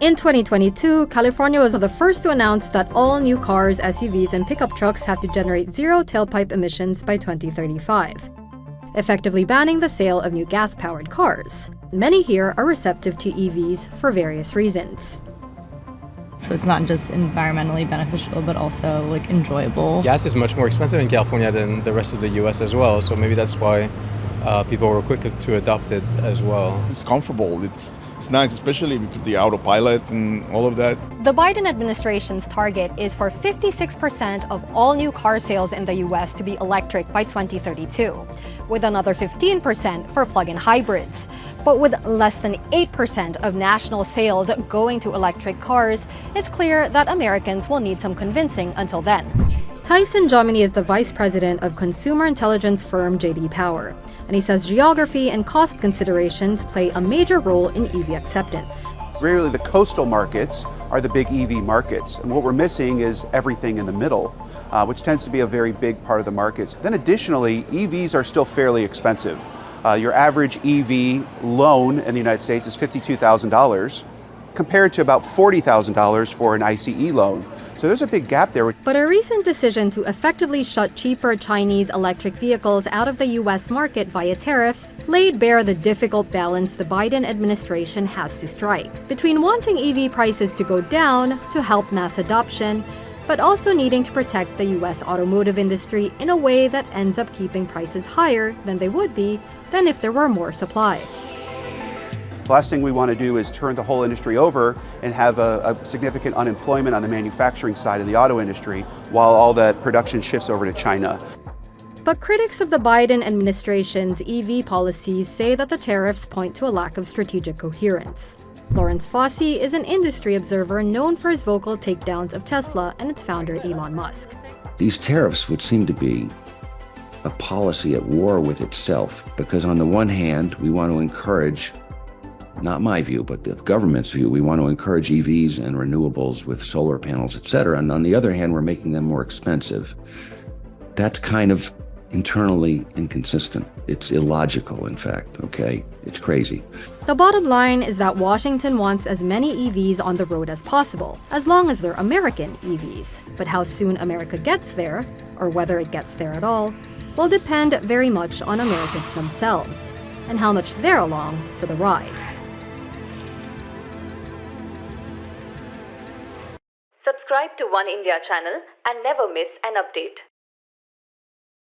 In 2022, California was the first to announce that all new cars, SUVs, and pickup trucks have to generate zero tailpipe emissions by 2035, effectively banning the sale of new gas-powered cars. Many here are receptive to EVs for various reasons. So it's not just environmentally beneficial, but also like enjoyable. Gas is much more expensive in California than the rest of the US as well, so maybe that's why people were quicker to adopt it as well. It's comfortable, it's nice, especially with the autopilot and all of that. The Biden administration's target is for 56% of all new car sales in the US to be electric by 2032, with another 15% for plug-in hybrids. But with less than 8% of national sales going to electric cars, it's clear that Americans will need some convincing until then. Tyson Jomini is the vice president of consumer intelligence firm J.D. Power, and he says geography and cost considerations play a major role in EV acceptance. Really, the coastal markets are the big EV markets, and what we're missing is everything in the middle, which tends to be a very big part of the markets. Then additionally, EVs are still fairly expensive. Your average EV loan in the United States is $52,000, compared to about $40,000 for an ICE loan. So there's a big gap there. But a recent decision to effectively shut cheaper Chinese electric vehicles out of the U.S. market via tariffs laid bare the difficult balance the Biden administration has to strike between wanting EV prices to go down to help mass adoption, but also needing to protect the U.S. automotive industry in a way that ends up keeping prices higher than they would be than if there were more supply. The last thing we want to do is turn the whole industry over and have a significant unemployment on the manufacturing side of the auto industry while all that production shifts over to China. But critics of the Biden administration's EV policies say that the tariffs point to a lack of strategic coherence. Lawrence Fossey is an industry observer known for his vocal takedowns of Tesla and its founder Elon Musk. These tariffs would seem to be a policy at war with itself, because on the one hand, we want to encourage, not my view, but the government's view, we want to encourage EVs and renewables with solar panels, et cetera. And on the other hand, we're making them more expensive. That's kind of internally inconsistent. It's illogical, in fact, okay? It's crazy. The bottom line is that Washington wants as many EVs on the road as possible, as long as they're American EVs. But how soon America gets there, or whether it gets there at all, will depend very much on Americans themselves, and how much they're along for the ride. Subscribe to Oneindia channel and never miss an update.